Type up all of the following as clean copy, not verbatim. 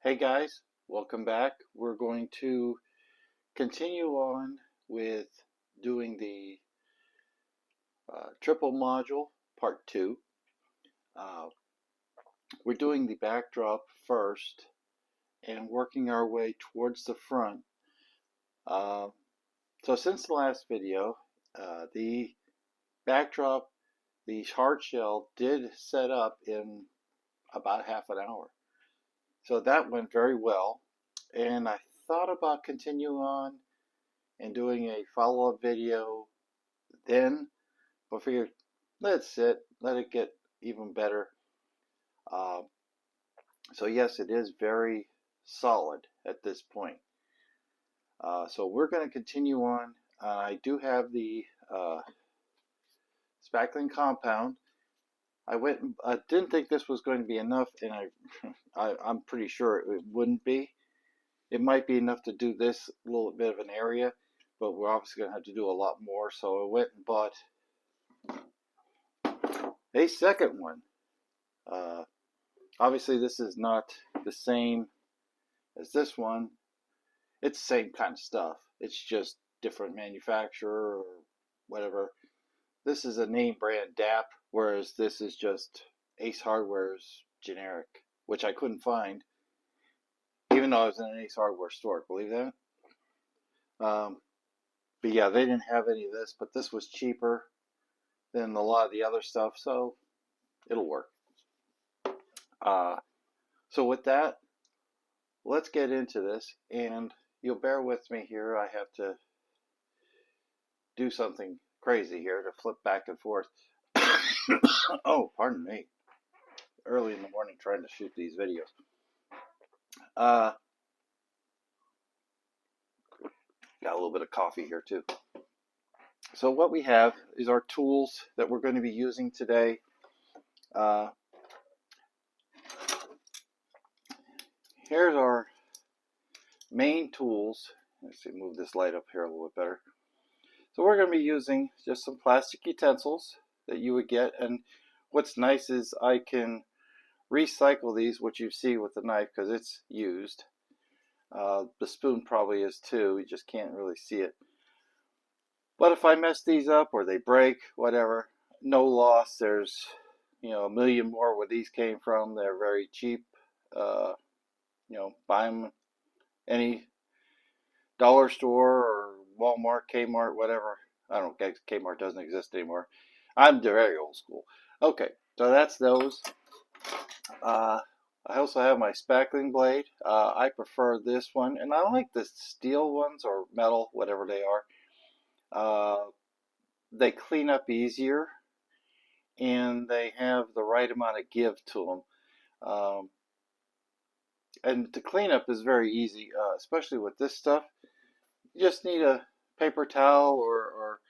Hey guys, welcome back. We're going to continue on with doing the triple module part 2. Uh, we're doing the backdrop first and working our way towards the front. Uh, so since the last video, the backdrop, the hard shell did set up in about half an hour. So that went very well. And I thought about continuing on and doing a follow-up video then, but figured let's let it get even better. Uh, so yes, it is very solid at this point. So we're going to continue on. I do have the spackling compound. I didn't think this was going to be enough, and I'm pretty sure it wouldn't be. It might be enough to do this little bit of an area, but we're obviously going to have to do a lot more. So I went and bought a second one. Obviously this is not the same as this one. It's the same kind of stuff. It's just different manufacturer or whatever. This is a name brand DAP, whereas this is just Ace Hardware's generic, which I couldn't find, even though I was in an Ace Hardware store. Believe that? But yeah, they didn't have any of this, but this was cheaper than a lot of the other stuff, so it'll work. So with that, let's get into this, and you'll bear with me here. I have to do something crazy here to flip back and forth. Oh, pardon me. Early in the morning trying to shoot these videos. Got a little bit of coffee here too. So what we have is our tools that we're going to be using today. Here's our main tools. Let's see, move this light up here a little bit better. So we're going to be using just some plastic utensils that you would get, and what's nice is I can recycle these, which you see with the knife because it's used. The spoon probably is too, you just can't really see it. But if I mess these up or they break, whatever, no loss. There's a million more where these came from. They're very cheap. Buy them any dollar store or Walmart, Kmart, whatever. I don't know, Kmart doesn't exist anymore. I'm very old school. Okay, so that's those. I also have my spackling blade. I prefer this one, and I like the steel ones or metal, whatever they are. They clean up easier, and they have the right amount of give to them. And to clean up is very easy, especially with this stuff. You just need a paper towel or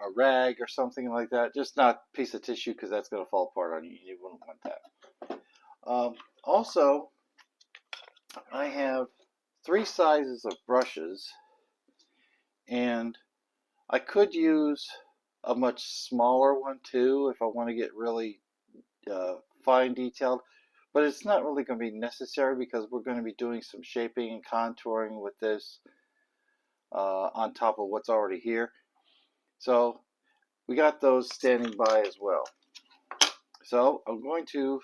a rag or something like that. Just not a piece of tissue because that's going to fall apart on you. You wouldn't want that. Also, I have 3 sizes of brushes, and I could use a much smaller one too if I want to get really fine detailed, but it's not really going to be necessary because we're going to be doing some shaping and contouring with this on top of what's already here. So we got those standing by as well. So I'm going to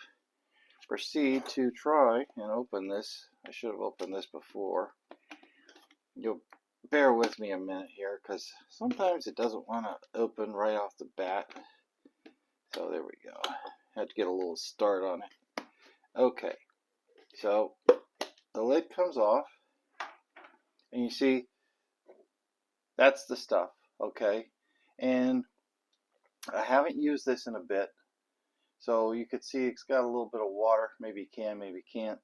proceed to try and open this. I should have opened this before. You'll bear with me a minute here because sometimes it doesn't want to open right off the bat. So there we go. Had to get a little start on it. Okay, so the lid comes off, and you see that's the stuff. Okay, and I haven't used this in a bit, so you could see it's got a little bit of water. Maybe you can, maybe you can't.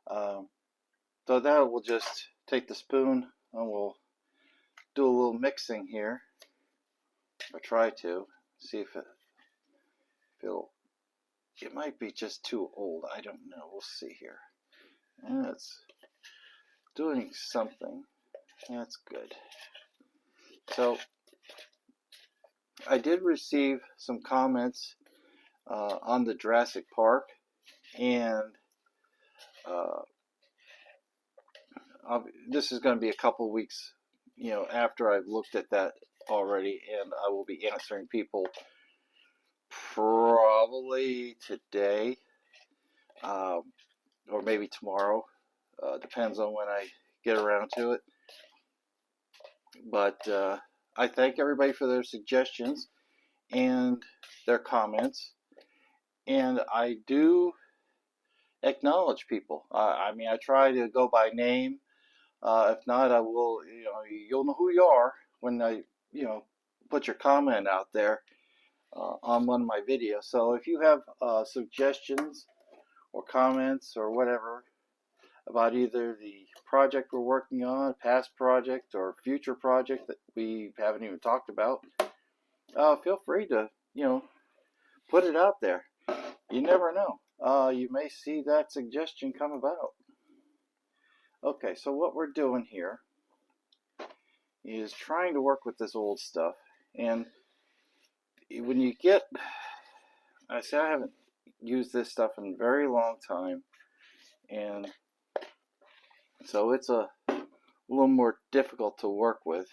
So that we'll just take the spoon and we'll do a little mixing here. Or try to see if it might be just too old. I don't know. We'll see here. And it's doing something. That's good. So I did receive some comments on the Jurassic Park, and uh, this is going to be a couple weeks, after I've looked at that already, and I will be answering people probably today, um, or maybe tomorrow. Depends on when I get around to it. But I thank everybody for their suggestions and their comments, and I do acknowledge people. I mean, I try to go by name. If not, I will. You'll know who you are when I, put your comment out there on one of my videos. So if you have suggestions or comments or whatever about either the project we're working on, past project, or future project that we haven't even talked about, feel free to, put it out there. You never know. You may see that suggestion come about. Okay, so what we're doing here is trying to work with this old stuff. And when you get, I say I haven't used this stuff in a very long time, and so it's a little more difficult to work with.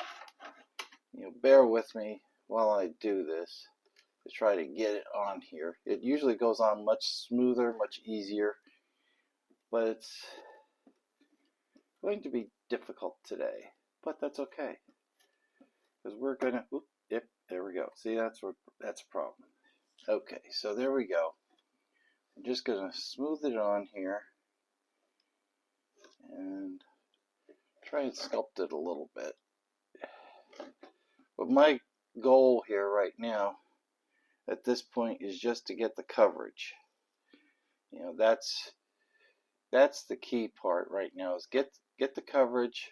Bear with me while I do this to try to get it on here. It usually goes on much smoother, much easier, but it's going to be difficult today. But that's okay, because we're gonna. Yep, there we go. See, that's a problem. Okay, so there we go. I'm just gonna smooth it on here and try and sculpt it a little bit. But my goal here right now at this point is just to get the coverage. That's the key part right now, is get the coverage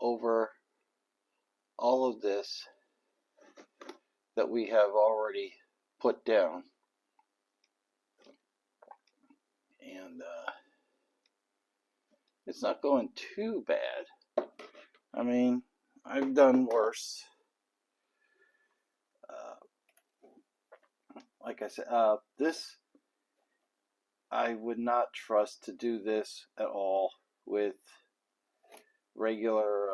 over all of this that we have already put down. And it's not going too bad. I mean, I've done worse. Like I said, this, I would not trust to do this at all with regular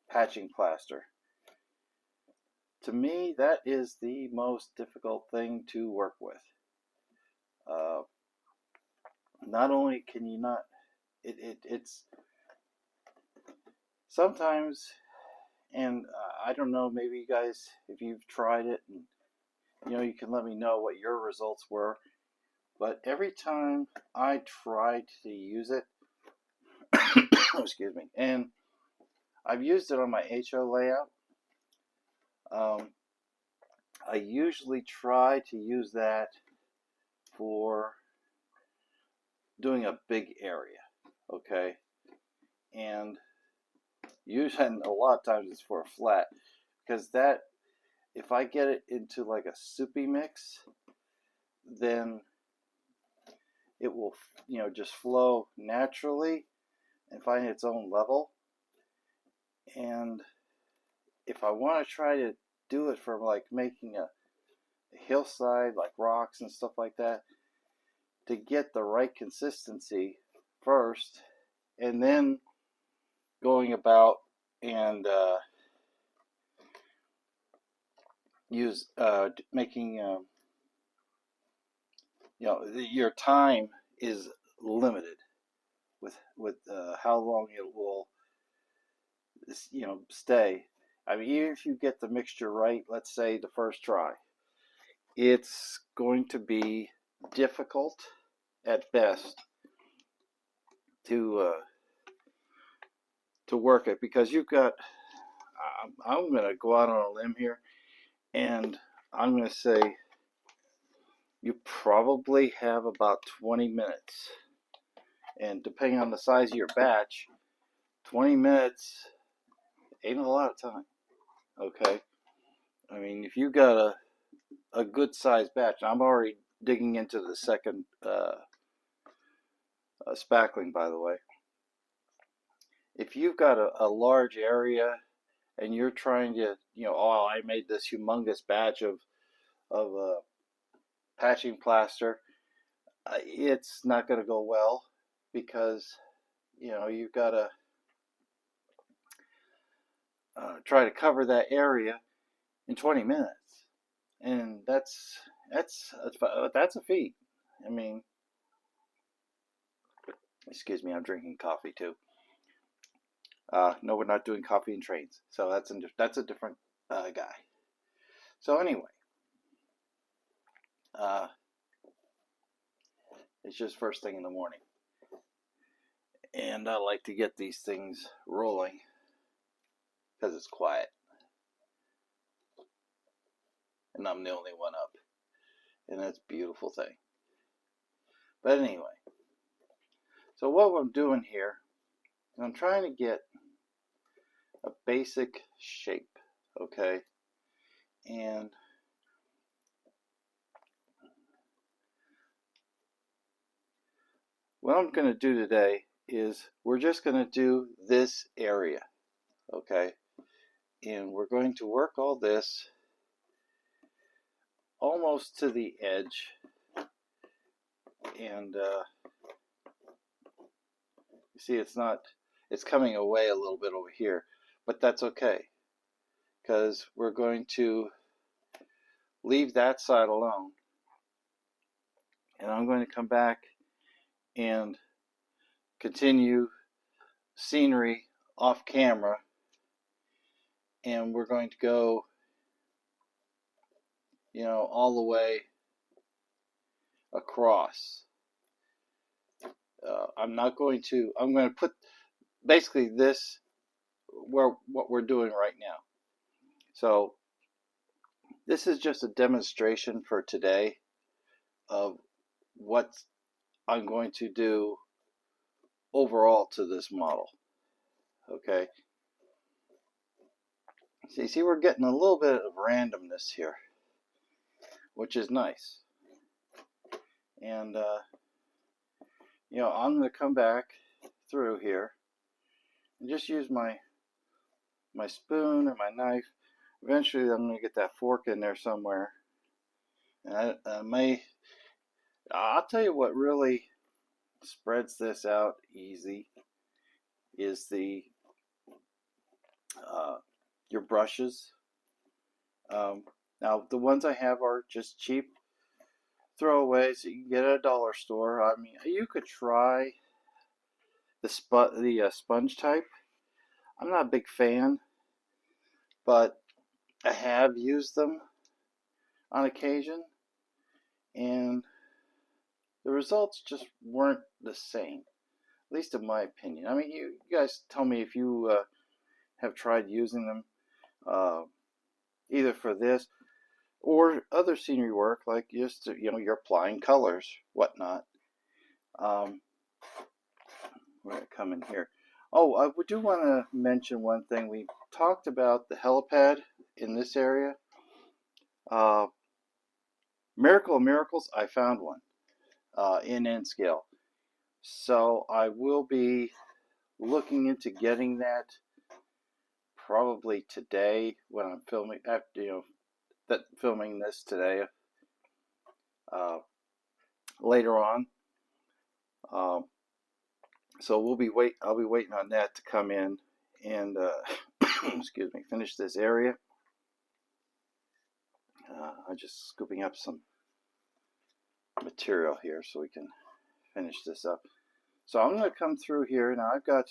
patching plaster. To me, that is the most difficult thing to work with. Not only can you not, it's sometimes, and I don't know, maybe you guys, if you've tried it, and you can let me know what your results were. But every time I tried to use it, excuse me, and I've used it on my HO layout, I usually try to use that for doing a big area, okay? And usually, a lot of times it's for a flat, because that, if I get it into like a soupy mix, then it will, just flow naturally and find its own level. And if I want to try to do it for like making a hillside, like rocks and stuff like that, to get the right consistency first, and then going about and making your time is limited with how long it will stay. I mean, even if you get the mixture right, let's say the first try, it's going to be difficult at best to work it, because you've got, I'm going to go out on a limb here, and I'm going to say you probably have about 20 minutes. And depending on the size of your batch, 20 minutes ain't a lot of time, okay? I mean, if you got a good sized batch, I'm already digging into the second spackling, by the way. If you've got a large area and you're trying to, I made this humongous batch of patching plaster, it's not going to go well because you've got to try to cover that area in 20 minutes, and that's a feat. I mean, excuse me, I'm drinking coffee too. No, we're not doing coffee and trains, so that's a different guy. So anyway, uh, it's just first thing in the morning, and I like to get these things rolling because it's quiet, and I'm the only one up, and that's a beautiful thing. But anyway, so what I'm doing here is I'm trying to get a basic shape, okay? And what I'm going to do today is we're just going to do this area, okay? And we're going to work all this almost to the edge, and you see it's coming away a little bit over here, but that's okay because we're going to leave that side alone, and I'm going to come back and continue scenery off camera, and we're going to go all the way across. I'm going to put basically this what we're doing right now. So this is just a demonstration for today of what I'm going to do overall to this model. Okay. See, we're getting a little bit of randomness here, which is nice. And I'm going to come back through here and just use my spoon or my knife. Eventually I'm going to get that fork in there somewhere. And I'll tell you what really spreads this out easy is your brushes. Now the ones I have are just cheap throwaways that you can get at a dollar store. I mean, you could try the sponge type. I'm not a big fan, but I have used them on occasion, and the results just weren't the same, at least in my opinion. I mean, you guys tell me if you have tried using them either for this or other scenery work, like just you're applying colors, whatnot. We're gonna come in here. Oh, I do want to mention one thing. We talked about the helipad in this area. Miracle of miracles, I found one in N scale. So I will be looking into getting that probably today when I'm filming. After filming this today. Later on. So I'll be waiting on that to come in and excuse me, finish this area. I'm just scooping up some material here so we can finish this up. So I'm going to come through here. Now I've got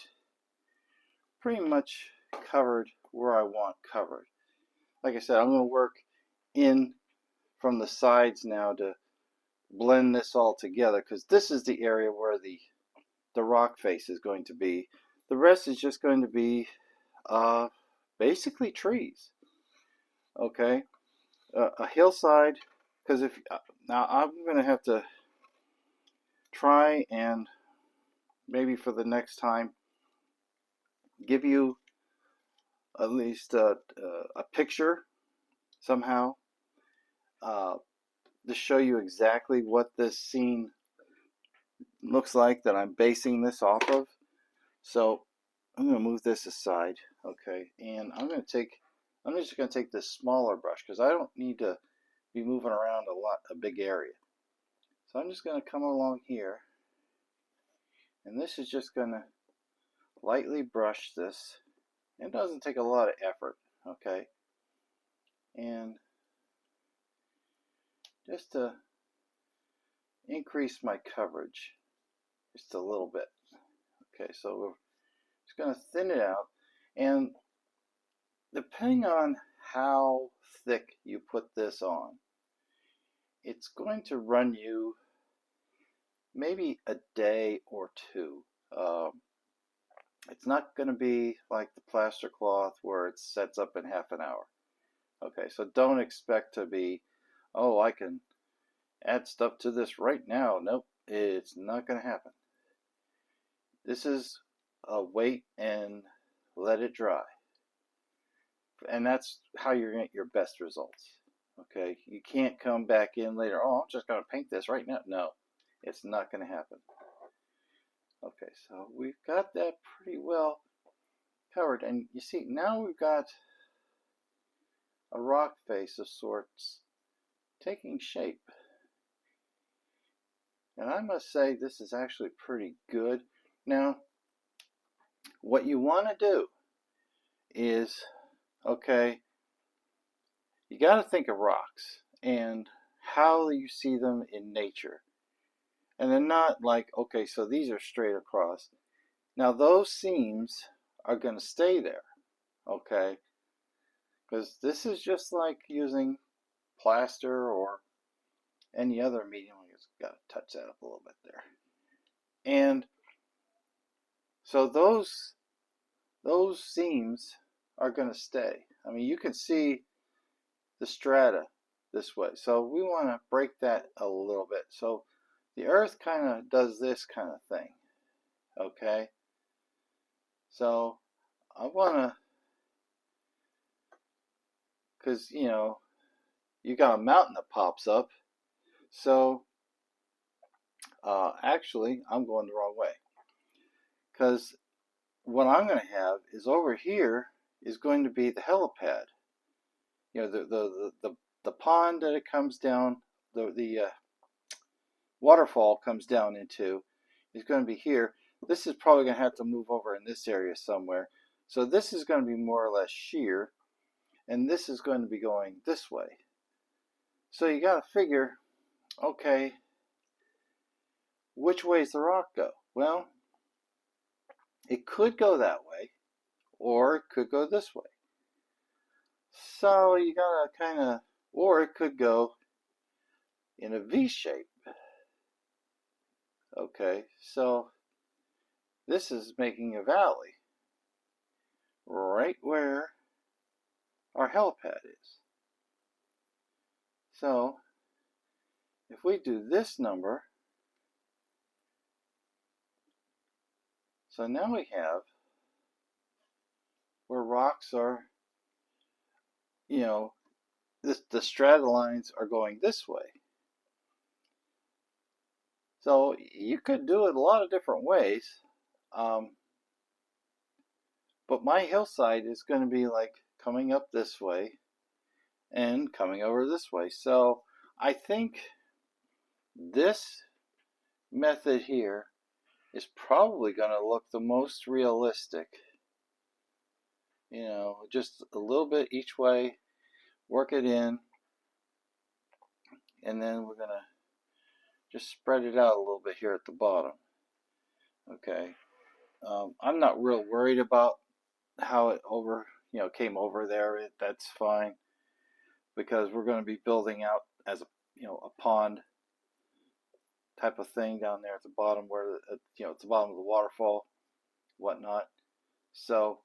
pretty much covered where I want covered. Like I said, I'm going to work in from the sides now to blend this all together, because this is the area where the rock face is going to be. The rest is just going to be basically trees. Okay, a hillside, because now I'm going to have to try and maybe for the next time give you at least a picture somehow to show you exactly what this scene looks like that I'm basing this off of. So I'm going to move this aside, okay, and I'm just going to take this smaller brush because I don't need to be moving around a big area. So I'm just going to come along here, and this is just going to lightly brush this. It doesn't take a lot of effort, okay? And just to increase my coverage just a little bit. Okay, so we're just going to thin it out, and depending on how thick you put this on, it's going to run you maybe a day or two. It's not going to be like the plaster cloth where it sets up in half an hour. Okay, so don't expect to be, oh, I can add stuff to this right now. Nope, it's not going to happen. This is wait and let it dry. And that's how you're going to get your best results. Okay, you can't come back in later, oh, I'm just going to paint this right now. No, it's not going to happen. Okay, so we've got that pretty well covered. And you see, now we've got a rock face of sorts taking shape. And I must say, this is actually pretty good. Now, what you want to do is, okay, you got to think of rocks and how you see them in nature. And they're not like, okay, so these are straight across. Now, those seams are going to stay there, okay? Because this is just like using plaster or any other medium. I just got to touch that up a little bit there. And so those seams are going to stay. I mean, you can see the strata this way. So we want to break that a little bit. So the earth kind of does this kind of thing. Okay. So I want to, because, you know, you got a mountain that pops up. So actually, I'm going the wrong way. Because what I'm going to have is over here is going to be the helipad. You know, the pond that it comes down, the waterfall comes down into is going to be here. This is probably going to have to move over in this area somewhere. So this is going to be more or less sheer, and this is going to be going this way. So you got to figure, okay, which way does the rock go? Well, it could go that way, or it could go this way. So you got to kind of, or it could go in a V shape. Okay, so this is making a valley right where our helipad is. So if we do this number, so now we have where rocks are, you know, the strata lines are going this way. So you could do it a lot of different ways, but my hillside is going to be like coming up this way and coming over this way. So I think this method here is probably going to look the most realistic. You know, just a little bit each way, work it in, and then we're going to just spread it out a little bit here at the bottom. Okay, I'm not real worried about how it came over there. That's fine, because we're going to be building out as a pond type of thing down there at the bottom, where at the bottom of the waterfall, whatnot. So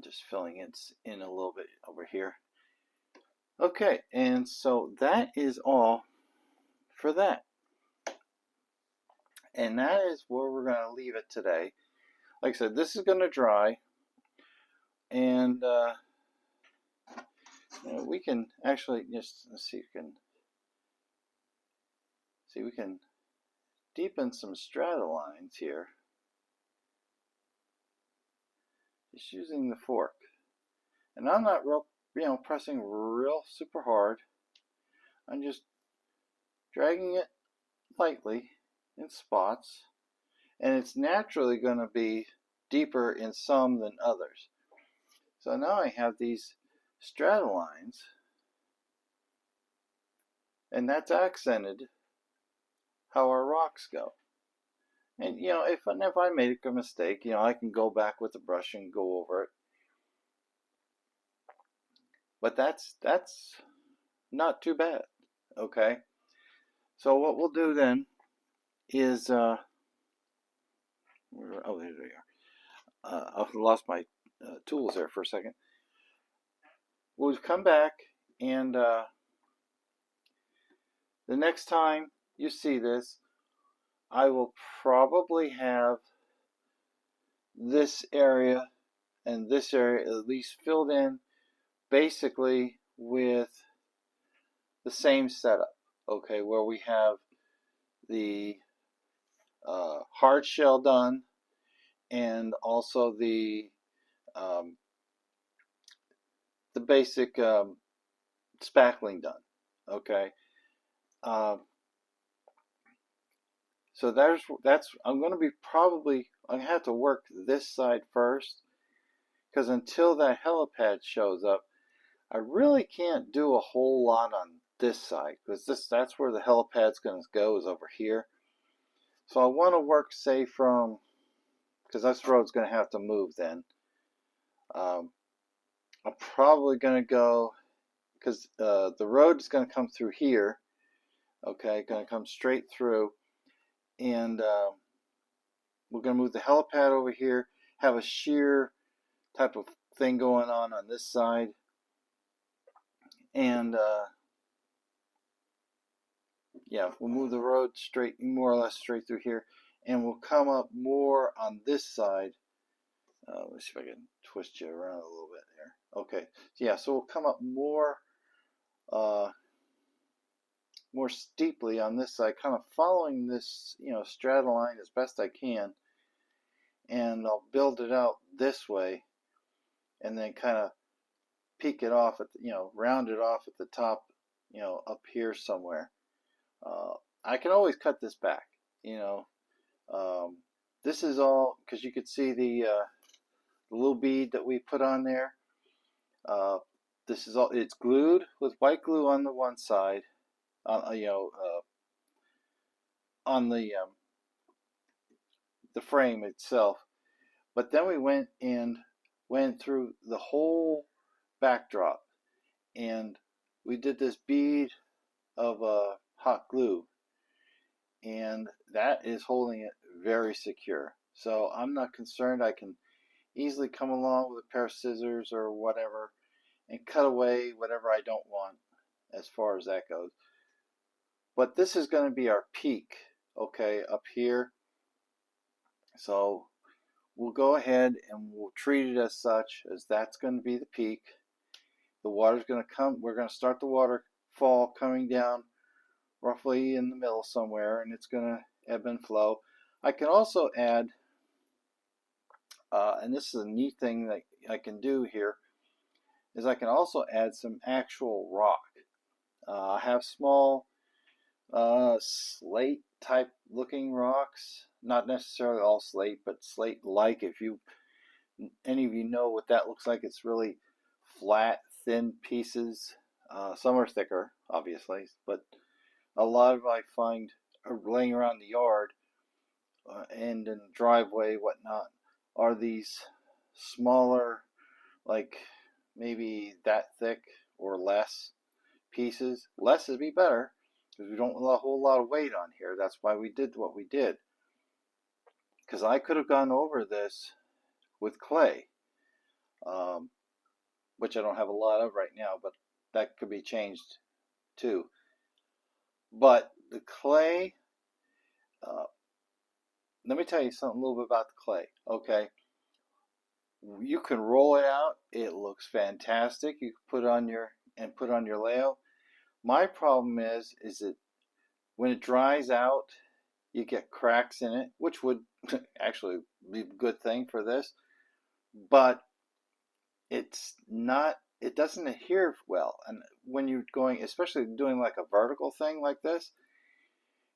just filling it in a little bit over here. Okay, and so that is all for that. And that is where we're going to leave it today. Like I said, this is going to dry, and we can actually just see we can deepen some strata lines here, just using the fork. And I'm not real, pressing real super hard. I'm just dragging it lightly in spots, and it's naturally going to be deeper in some than others. So now I have these strata lines, and that's accented how our rocks go. And if I make a mistake, I can go back with the brush and go over it. But that's not too bad. Okay. So what we'll do then is oh, there we are. I lost my tools there for a second. We'll come back, and the next time you see this, I will probably have this area and this area at least filled in basically with the same setup, okay, where we have the hard shell done and also the basic spackling done, okay. So that's I'm going to be probably I'm going to have to work this side first, because until that helipad shows up, I really can't do a whole lot on this side, because that's where the helipad's going to go, is over here. So I want to work, say, from, because this road's going to have to move then. I'm probably going to go, because the road is going to come through here, okay, going to come straight through, and we're going to move the helipad over here, have a shear type of thing going on this side, and yeah, we'll move the road straight, more or less straight through here, and we'll come up more on this side. Let's see if I can twist you around a little bit here. Okay, yeah, so we'll come up more more steeply on this side, kind of following this strata line as best I can, and I'll build it out this way, and then kind of peak it off at round it off at the top, up here somewhere. I can always cut this back, this is all because you could see the little bead that we put on there. This is all, it's glued with white glue on the one side, on the frame itself. But then we went through the whole backdrop, and we did this bead of hot glue, and that is holding it very secure. So I'm not concerned. I can easily come along with a pair of scissors or whatever and cut away whatever I don't want as far as that goes. But this is going to be our peak, okay, up here. So we'll go ahead and we'll treat it as such, as that's going to be the peak. The water's going to come, we're going to start the waterfall coming down roughly in the middle somewhere, and it's going to ebb and flow. I can also add, and this is a neat thing that I can do here, is I can also add some actual rock. I have small slate type looking rocks, not necessarily all slate, but slate like. If any of you know what that looks like, it's really flat, thin pieces. Some are thicker, obviously, but a lot of I find are laying around the yard and in the driveway, whatnot, are these smaller, like maybe that thick or less pieces. Less would be better, because we don't want a whole lot of weight on here. That's why we did what we did. Because I could have gone over this with clay, which I don't have a lot of right now, but that could be changed too. But the clay, let me tell you something a little bit about the clay. Okay, you can roll it out. It looks fantastic. You can put it on your layout. My problem is that when it dries out, you get cracks in it, which would actually be a good thing for this, but it's not, it doesn't adhere well. And when you're going, especially doing like a vertical thing like this,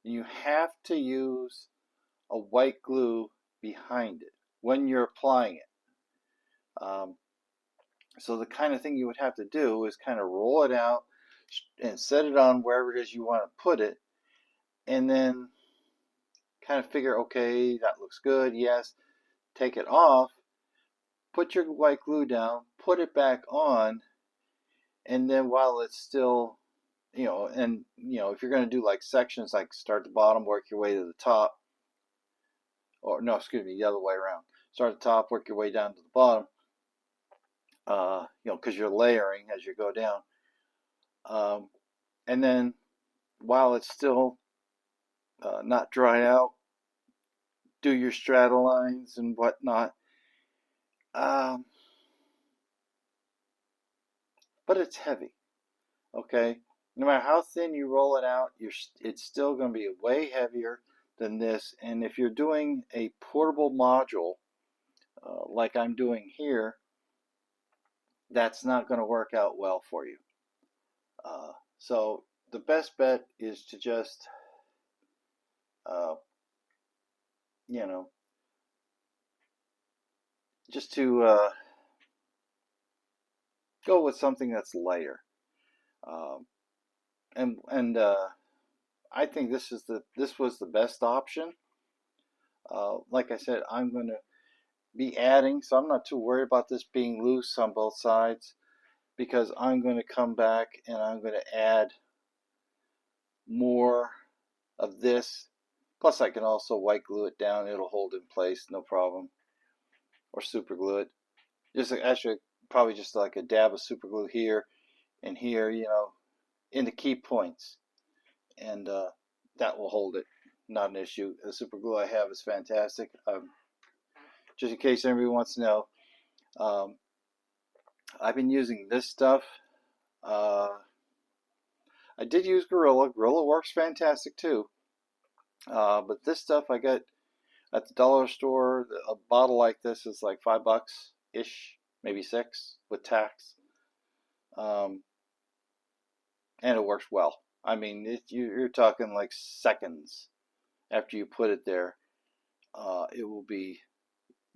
You have to use a white glue behind it when you're applying it. So the kind of thing you would have to do is kind of roll it out and set it on wherever it is you want to put it, and then kind of figure, okay, that looks good, yes, take it off, put your white glue down, put it back on, and then while it's still, and if you're going to do like sections, like start at the bottom, work your way to the top, or no, excuse me, the other way around. Start at the top, work your way down to the bottom, because you're layering as you go down. And then while it's still not dried out, do your straddle lines and whatnot. But it's heavy, okay? No matter how thin you roll it out, it's still going to be way heavier than this. And if you're doing a portable module, like I'm doing here, that's not going to work out well for you. So the best bet is to just, just to go with something that's lighter. And I think this was the best option. Like I said, I'm going to be adding, so I'm not too worried about this being loose on both sides, because I'm going to come back and I'm going to add more of this. Plus I can also white glue it down, it'll hold in place, no problem, or super glue it. Just actually probably just like a dab of super glue here and here, in the key points, and that will hold it, not an issue. The super glue I have is fantastic. Just in case anybody wants to know, I've been using this stuff. I did use Gorilla. Gorilla works fantastic too. But this stuff I got at the dollar store. A bottle like this is like $5-ish, maybe $6 with tax. And it works well. I mean, you're talking like seconds after you put it there. It will be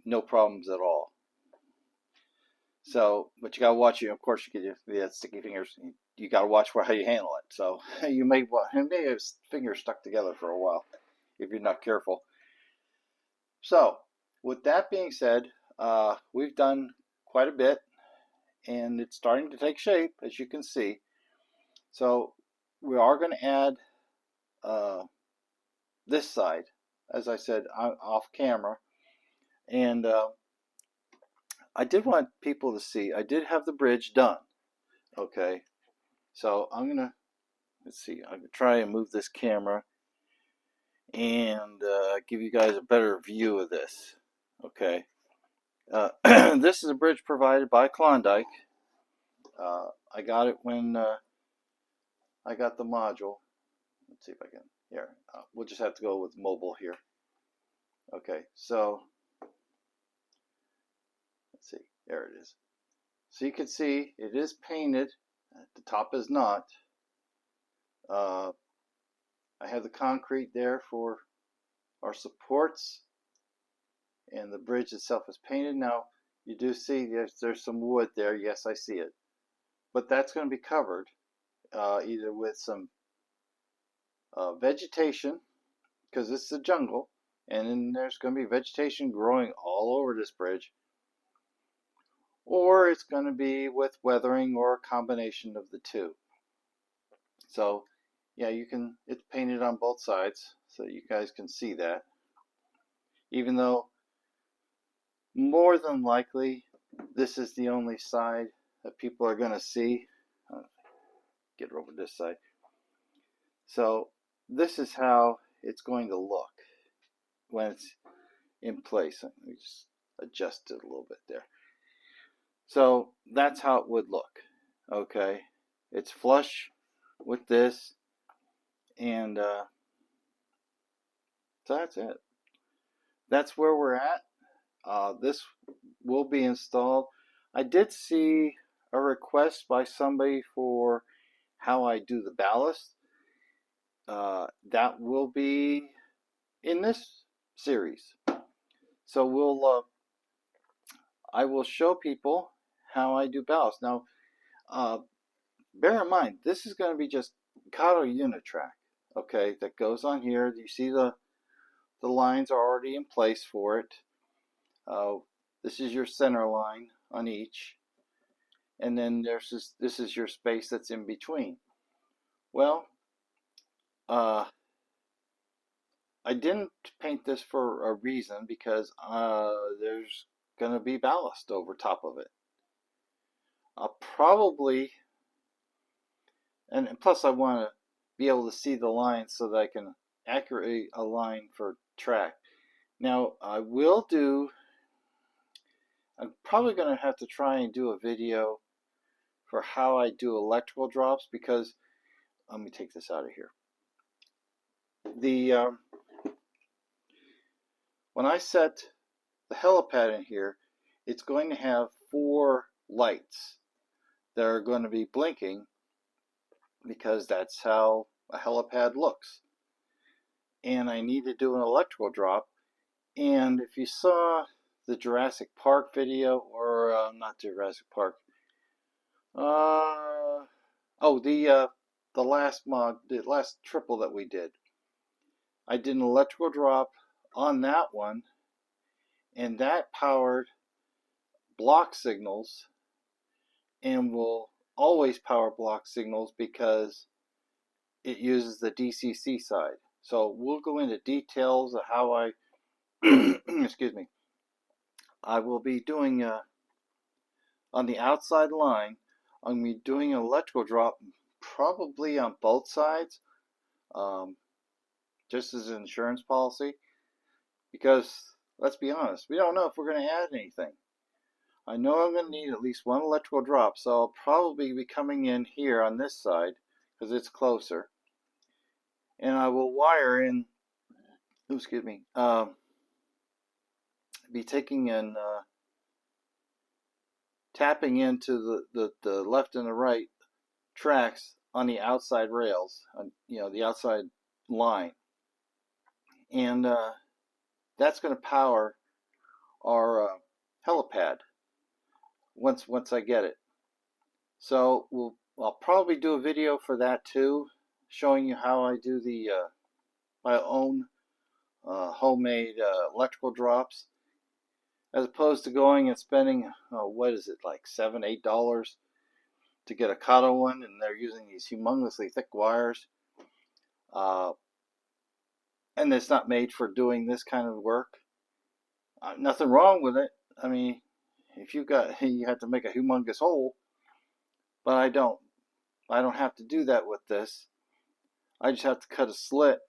no problems at all. So, but you gotta watch it. Of course, you get sticky fingers. You gotta watch how you handle it. So you may have fingers stuck together for a while if you're not careful. So, with that being said, we've done quite a bit, and it's starting to take shape, as you can see. So, we are going to add this side, as I said, off camera. And I did want people to see, I did have the bridge done. Okay, so I'm going to, let's see, I'm going to try and move this camera and give you guys a better view of this. Okay, this is a bridge provided by Klawndyke. I got it when I got the module. Let's see if I can, here, we'll just have to go with mobile here. Okay, so let's see, there it is. So you can see it is painted, the top is not. I have the concrete there for our supports, and the bridge itself is painted. Now you do see there's some wood there, yes, I see it, but that's going to be covered either with some vegetation, because it's a jungle, and then there's going to be vegetation growing all over this bridge, or it's going to be with weathering or a combination of the two. So yeah, it's painted on both sides, so you guys can see that, even though more than likely this is the only side that people are going to see. Get over this side. So this is how it's going to look when it's in place. Let me just adjust it a little bit there. So that's how it would look. Okay, it's flush with this, and so that's it. That's where we're at. This will be installed. I did see a request by somebody for how I do the ballast. that will be in this series. So I will show people how I do ballast. Now, bear in mind, this is going to be just Kato unit track, okay, that goes on here. You see the lines are already in place for it. This is your center line on each, and then this is your space that's in between. Well, I didn't paint this for a reason, because there's going to be ballast over top of it. I'll probably, and plus I want to be able to see the lines so that I can accurately align for track. Now I'm probably going to have to try and do a video for how I do electrical drops, because let me take this out of here. When I set the helipad in here, it's going to have 4 lights that are going to be blinking, because that's how a helipad looks. And I need to do an electrical drop. And if you saw the Jurassic Park video, or not Jurassic Park, the last triple that we did, I did an electrical drop on that one, and that powered block signals, and will always power block signals because it uses the DCC side. So we'll go into details of how I excuse me, I will be doing on the outside line, I'm going to be doing an electrical drop probably on both sides, just as an insurance policy, because let's be honest, we don't know if we're going to add anything. I know I'm going to need at least one electrical drop, so I'll probably be coming in here on this side because it's closer, and I will wire in, excuse me, be taking and tapping into the left and the right tracks on the outside rails, the outside line, and that's going to power our helipad once I get it. So I'll probably do a video for that too, showing you how I do the my own homemade electrical drops, as opposed to going and spending what is it, like $7-8 to get a Kato one, and they're using these humongously thick wires, and it's not made for doing this kind of work. Nothing wrong with it. I mean, if you have to make a humongous hole, but I don't have to do that with this. I just have to cut a slit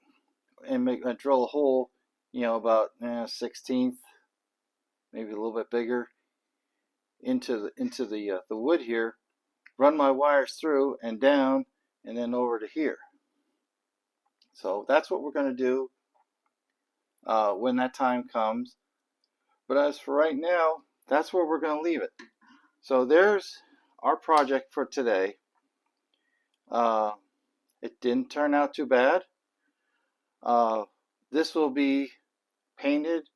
and drill a hole, about 1/16, maybe a little bit bigger, into the wood here, run my wires through and down, and then over to here. So that's what we're going to do when that time comes. But as for right now, that's where we're going to leave it. So there's our project for today. It didn't turn out too bad. This will be painted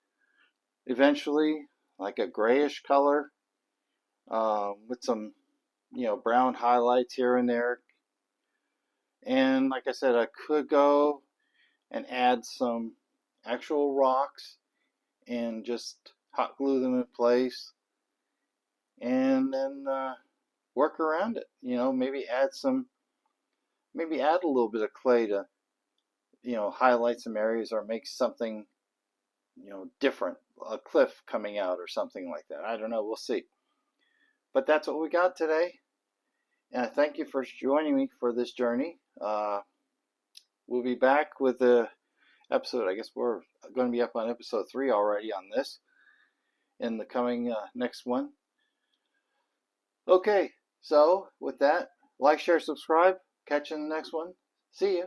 eventually like a grayish color, with some brown highlights here and there. And like I said, I could go and add some actual rocks and just hot glue them in place, and then work around it. Maybe add a little bit of clay to highlight some areas, or make something different, a cliff coming out or something like that. I don't know, we'll see. But that's what we got today, and I thank you for joining me for this journey. We'll be back with the episode. I guess we're going to be up on episode 3 already on this in the coming next one. Okay, so with that, like, share, subscribe. Catch you in the next one. See you.